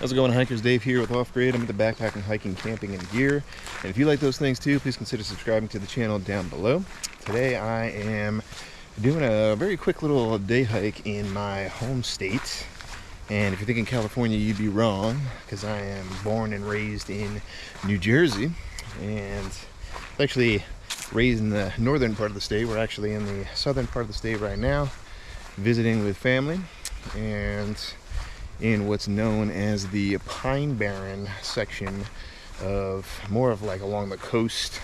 How's it going, hikers? Dave here with Off Grid. I'm into backpacking, hiking, camping, and gear. And if you like those things too, please consider subscribing to the channel down below. Today I am doing a very quick little day hike in my home state. And if you're thinking California, you'd be wrong, because I am born and raised in New Jersey. And actually raised in the northern part of the state. We're actually in the southern part of the state right now, visiting with family. And in what's known as the Pine Barren section of more of like along the coast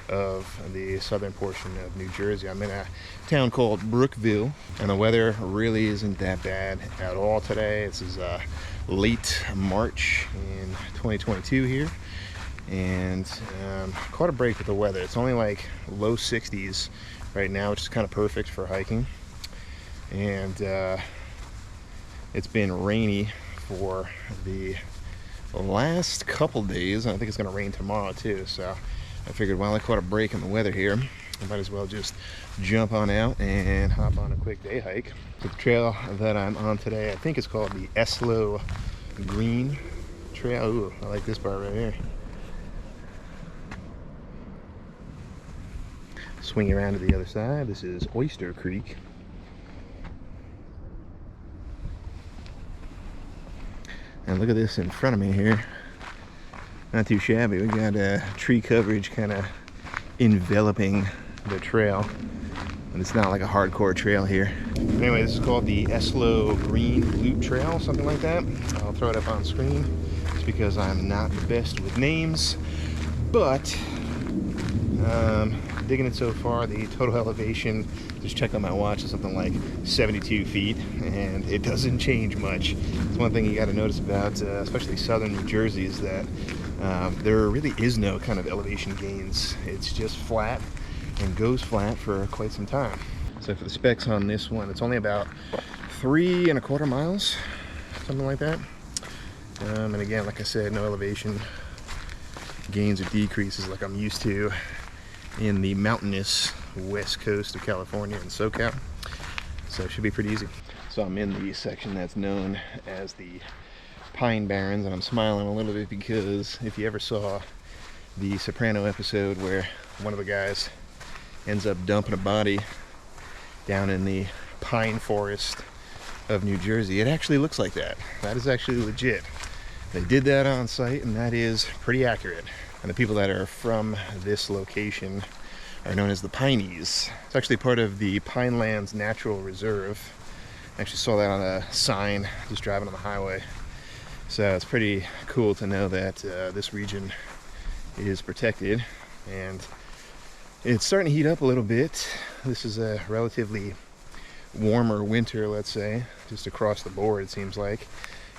of the southern portion of New Jersey. I'm in a town called Brookville, and the weather really isn't that bad at all today. This is late March in 2022 here, and caught a break with the weather. It's only like low 60s right now, which is kind of perfect for hiking. And it's been rainy for the last couple days, and I think it's going to rain tomorrow too. So I figured while I caught a break in the weather here, I might as well just jump on out and hop on a quick day hike. The trail that I'm on today, I think it's called the Estlow Green Trail. Ooh, I like this part right here. Swing around to the other side. This is Oyster Creek. And look at this in front of me here. Not too shabby. We got tree coverage kind of enveloping the trail. And it's not like a hardcore trail here. Anyway, this is called the Estlow Green Loop Trail, something like that. I'll throw it up on screen just because I'm not the best with names. But digging it so far, the total elevation, just check on my watch, is something like 72 feet, and it doesn't change much. It's one thing you got to notice about especially southern New Jersey, is that there really is no kind of elevation gains. It's just flat and goes flat for quite some time. So for the specs on this one, it's only about 3.25 miles, something like that. And again, like I said, no elevation gains or decreases like I'm used to in the mountainous west coast of California and SoCal. So it should be pretty easy. So I'm in the section that's known as the Pine Barrens, and I'm smiling a little bit because if you ever saw the Soprano episode where one of the guys ends up dumping a body down in the pine forest of New Jersey, it actually looks like that. That is actually legit. They did that on site, and that is pretty accurate. And the people that are from this location are known as the Pineys. It's actually part of the Pinelands Natural Reserve. I actually saw that on a sign just driving on the highway. So it's pretty cool to know that this region is protected, and it's starting to heat up a little bit. This is a relatively warmer winter, let's say, just across the board, it seems like,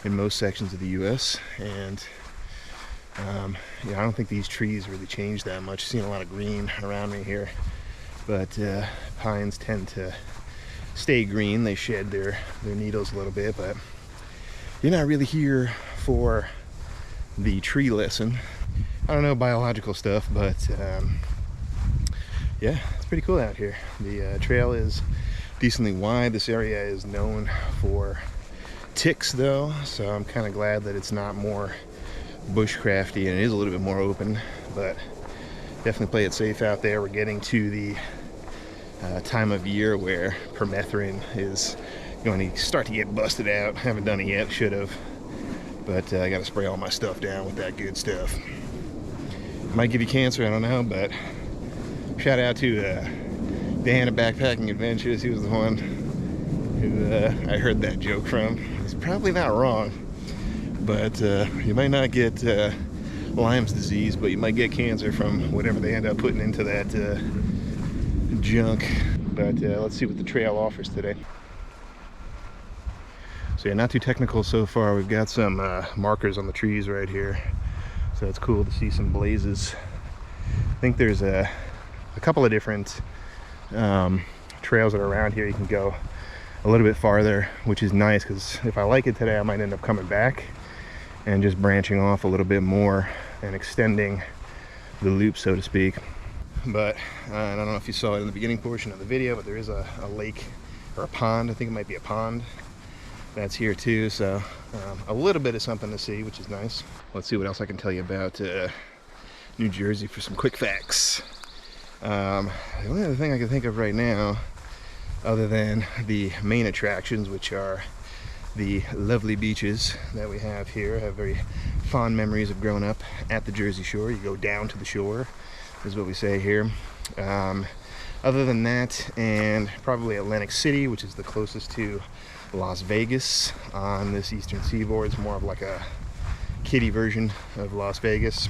in most sections of the US. And yeah, I don't think these trees really change that much. Seeing a lot of green around me here, but pines tend to stay green. They shed their needles a little bit, but you're not really here for the tree lesson. I don't know biological stuff, but yeah, it's pretty cool out here. The trail is decently wide. This area is known for ticks though, so I'm kind of glad that it's not more bushcrafty, and it is a little bit more open, but definitely play it safe out there. We're getting to the time of year where permethrin is going to start to get busted out. Haven't done it yet, should have, but I got to spray all my stuff down with that good stuff. Might give you cancer, I don't know, but shout out to Dan at Backpacking Adventures. He was the one who I heard that joke from. He's probably not wrong. But you might not get Lyme's disease, but you might get cancer from whatever they end up putting into that junk. But let's see what the trail offers today. So yeah, not too technical so far. We've got some markers on the trees right here, so it's cool to see some blazes. I think there's a couple of different trails that are around here. You can go a little bit farther, which is nice, because if I like it today, I might end up coming back and just branching off a little bit more and extending the loop, so to speak. But I don't know if you saw it in the beginning portion of the video, but there is a lake or a pond. I think it might be a pond that's here too. So a little bit of something to see, which is nice. Let's see what else I can tell you about New Jersey for some quick facts. The only other thing I can think of right now, other than the main attractions, which are the lovely beaches that we have here. I have very fond memories of growing up at the Jersey Shore. You go down to the shore, is what we say here. Other than that, and probably Atlantic City, which is the closest to Las Vegas on this eastern seaboard. It's more of like a kiddie version of Las Vegas.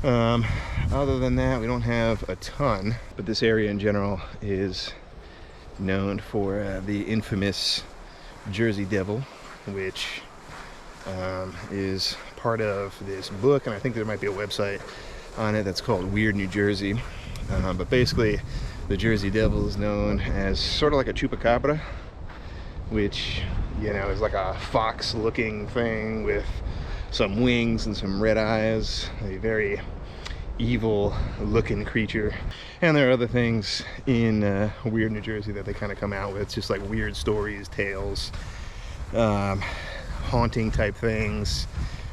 Other than that, we don't have a ton, but this area in general is known for the infamous Jersey Devil, which is part of this book, and I think there might be a website on it that's called Weird New Jersey. But basically, the Jersey Devil is known as sort of like a chupacabra, which, you know, is like a fox-looking thing with some wings and some red eyes, a very evil-looking creature. And there are other things in Weird New Jersey that they kind of come out with, just like weird stories, tales, haunting type things.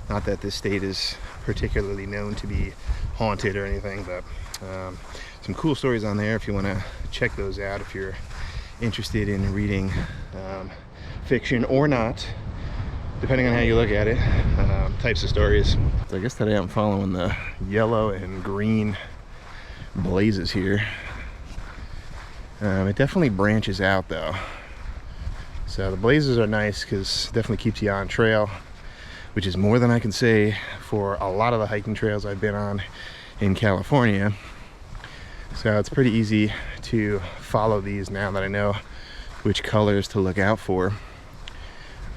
Not that this state is particularly known to be haunted or anything, but some cool stories on there if you want to check those out, if you're interested in reading fiction or not, depending on how you look at it, types of stories. So I guess today I'm following the yellow and green blazes here. It definitely branches out though. So the blazes are nice because it definitely keeps you on trail, which is more than I can say for a lot of the hiking trails I've been on in California. So it's pretty easy to follow these now that I know which colors to look out for.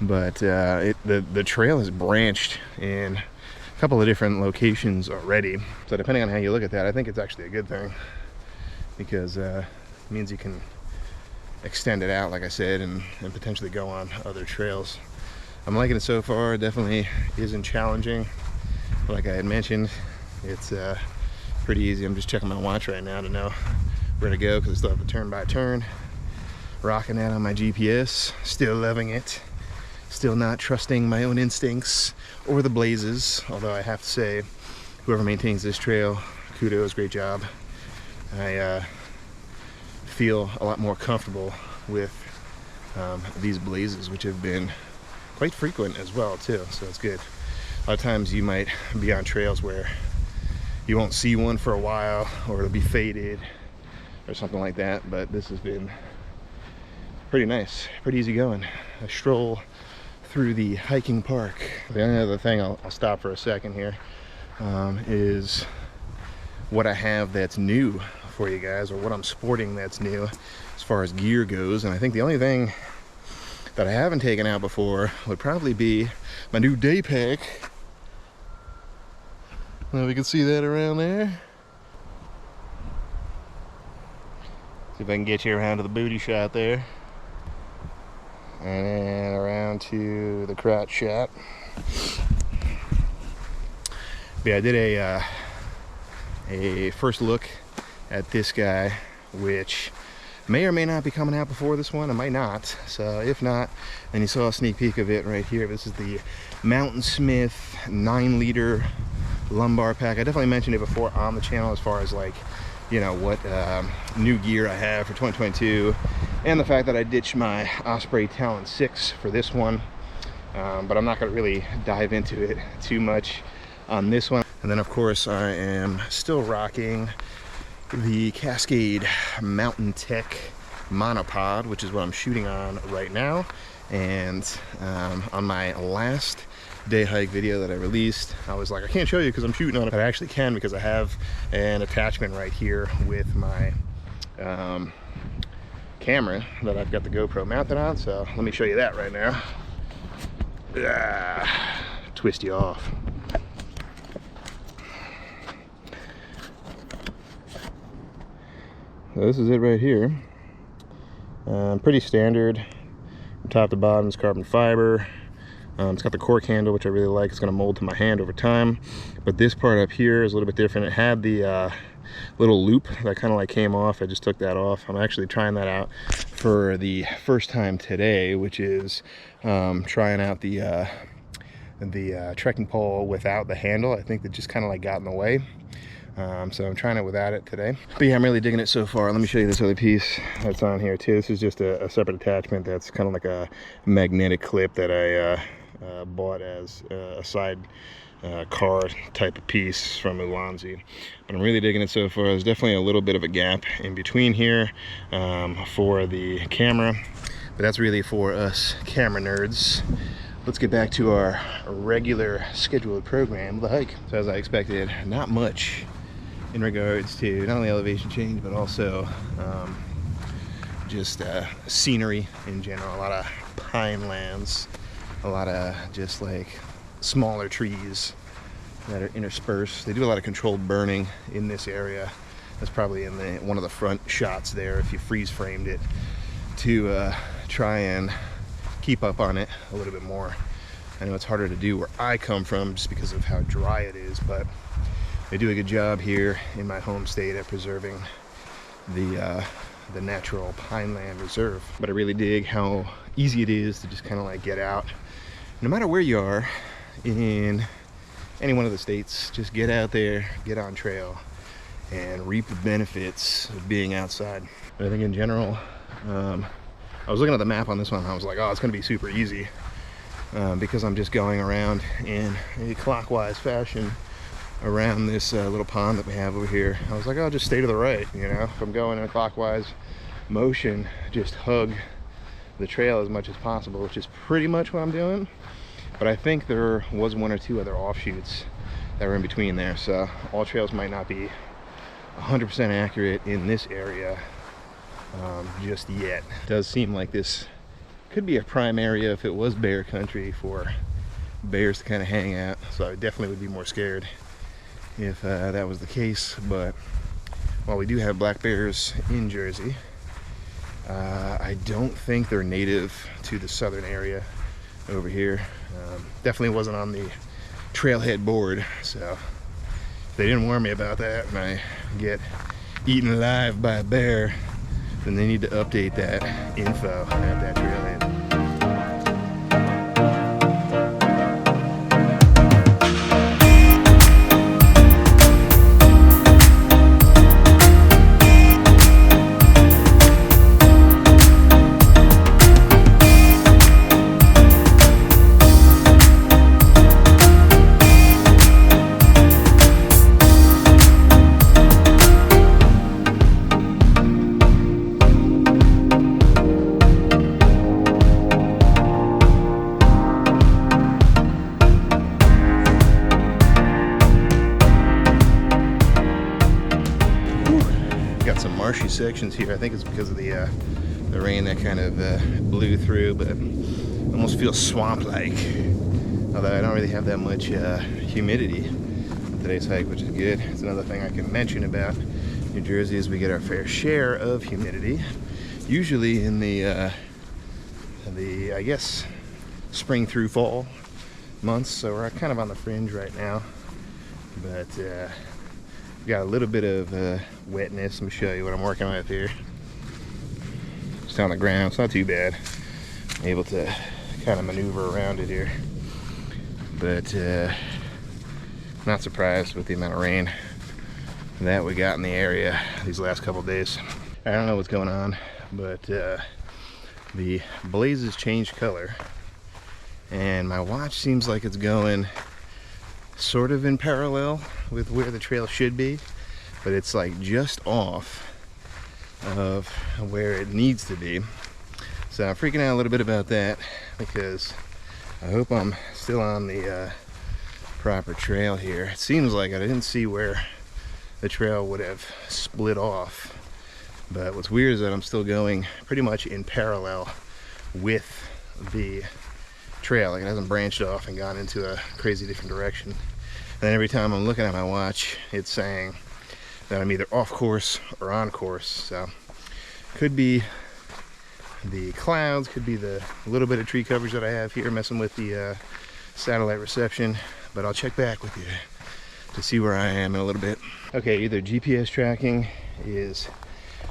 But the trail is branched in a couple of different locations already. So depending on how you look at that, I think it's actually a good thing, because it means you can extend it out, like I said, and potentially go on other trails. I'm liking it so far. It definitely isn't challenging. Like I had mentioned, it's pretty easy. I'm just checking my watch right now to know where to go, because I still have to turn by turn. Rocking that on my GPS, still loving it. Still not trusting my own instincts or the blazes, although I have to say, whoever maintains this trail, kudos, great job. I feel a lot more comfortable with these blazes, which have been quite frequent as well too, so it's good. A lot of times you might be on trails where you won't see one for a while, or it'll be faded or something like that, but this has been pretty nice, pretty easy going. A stroll through the hiking park. The only other thing, I'll stop for a second here, is what I have that's new for you guys, or what I'm sporting that's new as far as gear goes. And I think the only thing that I haven't taken out before would probably be my new day pack. Now we can see that around there. See if I can get you around to the booty shot there. And then around to the crotch shot. But yeah, I did a first look at this guy, which may or may not be coming out before this one. It might not. So if not, then you saw a sneak peek of it right here. This is the Mountain Smith 9-liter lumbar pack. I definitely mentioned it before on the channel as far as, like, you know, what new gear I have for 2022, and the fact that I ditched my Osprey Talon 6 for this one. But I'm not going to really dive into it too much on this one. And then of course I am still rocking the Cascade Mountain Tech monopod, which is what I'm shooting on right now. And on my last day hike video that I released, I was like, I can't show you because I'm shooting on it, but I actually can, because I have an attachment right here with my camera that I've got the GoPro mounted on. So let me show you that right now. Twist you off. So this is it right here. Pretty standard from top to bottom. It's carbon fiber. It's got the cork handle, which I really like. It's going to mold to my hand over time. But this part up here is a little bit different. It had the little loop that kind of like came off. I just took that off. I'm actually trying that out for the first time today, which is trying out the trekking pole without the handle. I think that just kind of like got in the way. So I'm trying it without it today. But yeah, I'm really digging it so far. Let me show you this other piece that's on here too. This is just a separate attachment that's kind of like a magnetic clip that I bought as a side car type of piece from Ulanzi. But I'm really digging it so far. There's definitely a little bit of a gap in between here for the camera, but that's really for us camera nerds. Let's get back to our regular scheduled program, the hike. So as I expected, not much in regards to not only elevation change, but also just scenery in general. A lot of pine lands, a lot of just like smaller trees that are interspersed. They do a lot of controlled burning in this area. That's probably in one of the front shots there if you freeze framed it to try and keep up on it a little bit more. I know it's harder to do where I come from just because of how dry it is, but they do a good job here in my home state at preserving the natural pineland reserve. But I really dig how easy it is to just kind of like get out. No matter where you are in any one of the states, just get out there, get on trail, and reap the benefits of being outside. But I think in general, I was looking at the map on this one and I was like, oh, it's gonna be super easy because I'm just going around in a clockwise fashion around this little pond that we have over here. I was like, oh, just stay to the right, you know? If I'm going in a clockwise motion, just hug the trail as much as possible, which is pretty much what I'm doing. But I think there was one or two other offshoots that were in between there, so all trails might not be 100% accurate in this area just yet. It does seem like this could be a prime area if it was bear country for bears to kind of hang out, so I definitely would be more scared if that was the case. But while we do have black bears in Jersey, I don't think they're native to the southern area over here. Definitely wasn't on the trailhead board, so if they didn't warn me about that and I get eaten alive by a bear, then they need to update that info at that trailhead. Marshy sections here. I think it's because of the rain that kind of blew through, but almost feels swamp-like. Although I don't really have that much humidity on today's hike, which is good. It's another thing I can mention about New Jersey is we get our fair share of humidity, usually in the I guess spring through fall months. So we're kind of on the fringe right now, but got a little bit of wetness. Let me show you what I'm working with here. Just on the ground, it's not too bad. I'm able to kind of maneuver around it here, but not surprised with the amount of rain that we got in the area these last couple days. I don't know what's going on, but the blazes changed color and my watch seems like it's going sort of in parallel with where the trail should be, but it's like just off of where it needs to be. So I'm freaking out a little bit about that because I hope I'm still on the proper trail here. It seems like I didn't see where the trail would have split off, but what's weird is that I'm still going pretty much in parallel with the trail. Like it hasn't branched off and gone into a crazy different direction. And then every time I'm looking at my watch, it's saying that I'm either off course or on course. So could be the clouds, could be the little bit of tree coverage that I have here messing with the satellite reception, but I'll check back with you to see where I am in a little bit. Okay, either GPS tracking is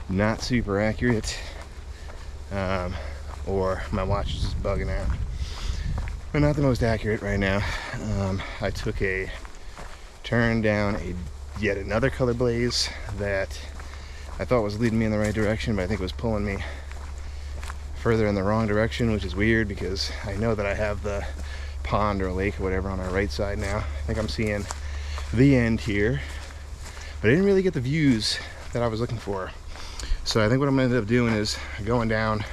not super accurate or my watch is just bugging out. But not the most accurate right now. I took a turn down yet another color blaze that I thought was leading me in the right direction, but I think it was pulling me further in the wrong direction, which is weird because I know that I have the pond or lake or whatever on my right side now. I think I'm seeing the end here, but I didn't really get the views that I was looking for. So I think what I'm gonna end up doing is going down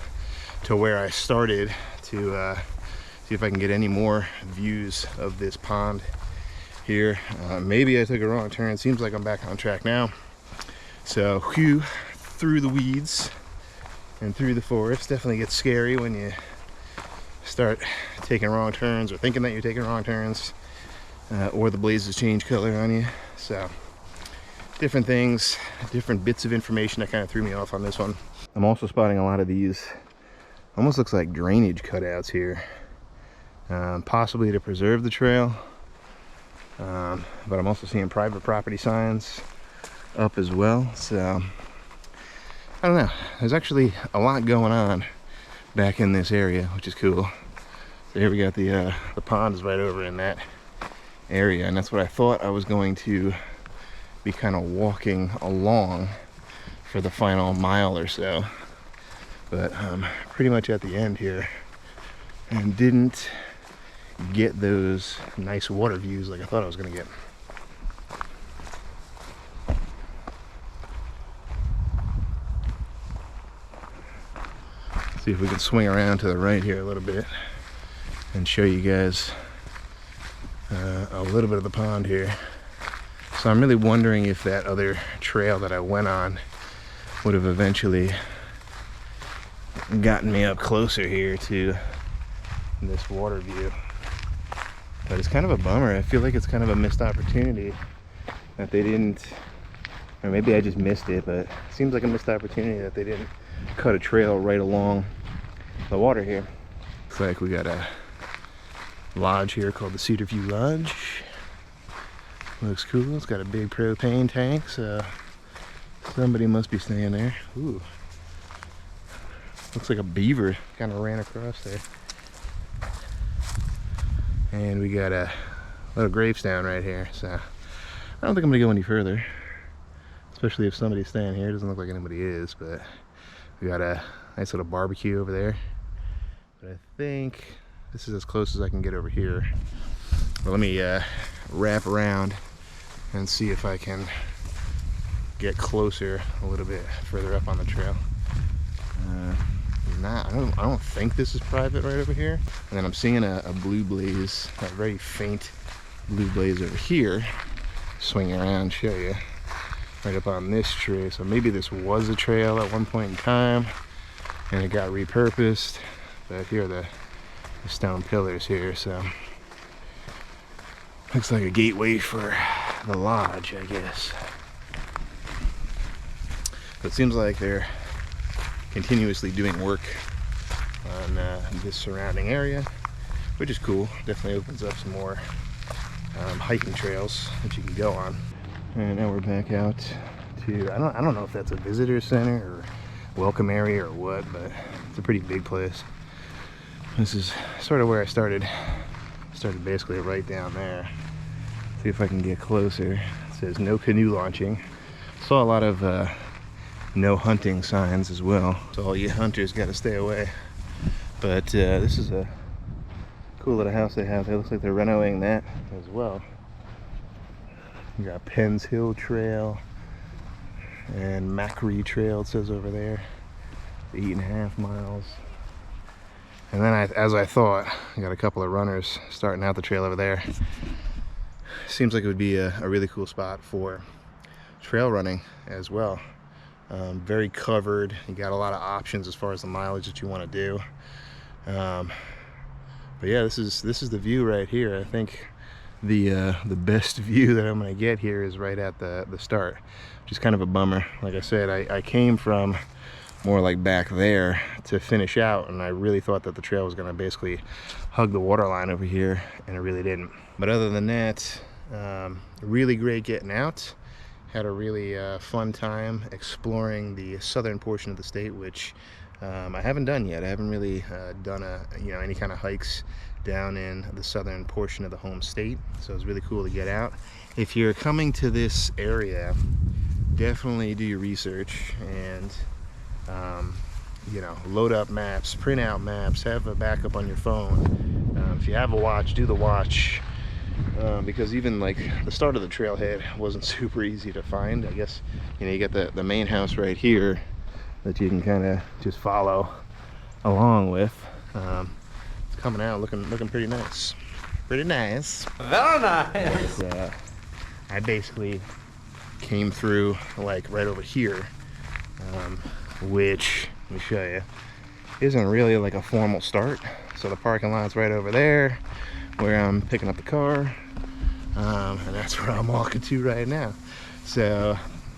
to where I started to see if I can get any more views of this pond here. Maybe I took a wrong turn. Seems like I'm back on track now. So through the weeds and through the forest. Definitely gets scary when you start taking wrong turns or thinking that you're taking wrong turns, or the blazes change color on you. So different things, different bits of information that kind of threw me off on this one. I'm also spotting a lot of these, almost looks like drainage cutouts here, possibly to preserve the trail, but I'm also seeing private property signs up as well. So I don't know, there's actually a lot going on back in this area, which is cool. So here we got the pond is right over in that area, and that's what I thought I was going to be kind of walking along for the final mile or so, but pretty much at the end here, and didn't get those nice water views like I thought I was gonna get. See if we can swing around to the right here a little bit and show you guys a little bit of the pond here. So I'm really wondering if that other trail that I went on would have eventually gotten me up closer here to this water view. But it's kind of a bummer. I feel like it's kind of a missed opportunity that they didn't, or maybe I just missed it, but it seems like a missed opportunity that they didn't cut a trail right along the water here. Looks like we got a lodge here called the Cedar View Lodge. Looks cool. It's got a big propane tank, so somebody must be staying there. Ooh, looks like a beaver kind of ran across there. And we got a little gravestone right here, so I don't think I'm gonna go any further, especially if somebody's staying here. It doesn't look like anybody is, but we got a nice little barbecue over there. But I think this is as close as I can get over here. Well, let me wrap around and see if I can get closer a little bit further up on the trail. I don't think this is private right over here. And then I'm seeing a blue blaze, a very faint blue blaze over here. Swing around, show you, right up on this tree. So maybe this was a trail at one point in time and it got repurposed. But here are the stone pillars here, so looks like a gateway for the lodge, I guess. So it seems like they're continuously doing work on this surrounding area, which is cool. Definitely opens up some more hiking trails that you can go on. And now we're back out to, I don't know if that's a visitor center or welcome area or what, but it's a pretty big place. This is sort of where I started basically right down there. See if I can get closer. It says no canoe launching. Saw a lot of no hunting signs as well, so all you hunters got to stay away. But this is a cool little house they have. It looks like they're renovating that as well. You got Penn's Hill Trail and Macri Trail, it says over there, 8.5 miles. And then as I thought, I got a couple of runners starting out the trail over there. Seems like it would be a really cool spot for trail running as well. Very covered. You got a lot of options as far as the mileage that you want to do. But yeah, this is the view right here. I think the best view that I'm going to get here is right at the start, which is kind of a bummer. Like I said, I came from more like back there to finish out, and I really thought that the trail was going to basically hug the water line over here, and it really didn't. But other than that, really great getting out. Had a really fun time exploring the southern portion of the state, which I haven't done yet. I haven't really done any kind of hikes down in the southern portion of the home state, so it's really cool to get out. If you're coming to this area, definitely do your research and load up maps, print out maps, have a backup on your phone. If you have a watch, do the watch, because even like the start of the trailhead wasn't super easy to find. I guess you get the main house right here that you can kind of just follow along with. It's coming out looking pretty nice. Pretty nice. Very nice. I basically came through like right over here, which, let me show you, isn't really like a formal start. So the parking lot's right over there where I'm picking up the car, and that's where I'm walking to right now. So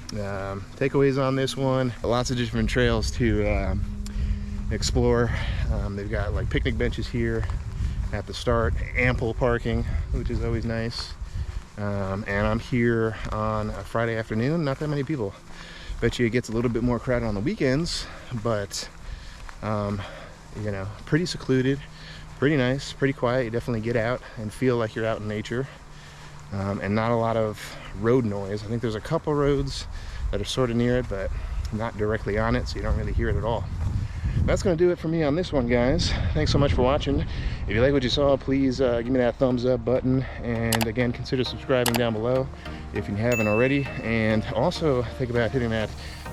takeaways on this one: lots of different trails to explore. They've got like picnic benches here at the start, ample parking, which is always nice. And I'm here on a Friday afternoon, not that many people. Bet you it gets a little bit more crowded on the weekends, but pretty secluded, pretty nice, pretty quiet. You definitely get out and feel like you're out in nature, and not a lot of road noise. I think there's a couple roads that are sort of near it, but not directly on it, so you don't really hear it at all. That's going to do it for me on this one, guys. Thanks so much for watching. If you like what you saw, please give me that thumbs up button, and again, consider subscribing down below if you haven't already, and also think about hitting that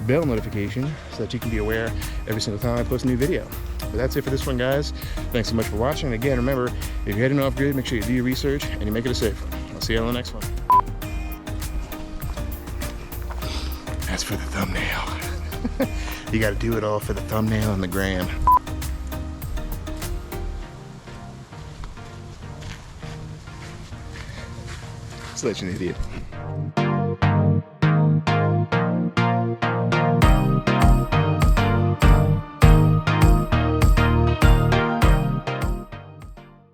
bell notification so that you can be aware every single time I post a new video. But that's it for this one, guys. Thanks so much for watching. And again, remember, if you're heading off grid, make sure you do your research and you make it a safe one. I'll see you on the next one. That's for the thumbnail. You got to do it all for the thumbnail and the gram. Such an idiot.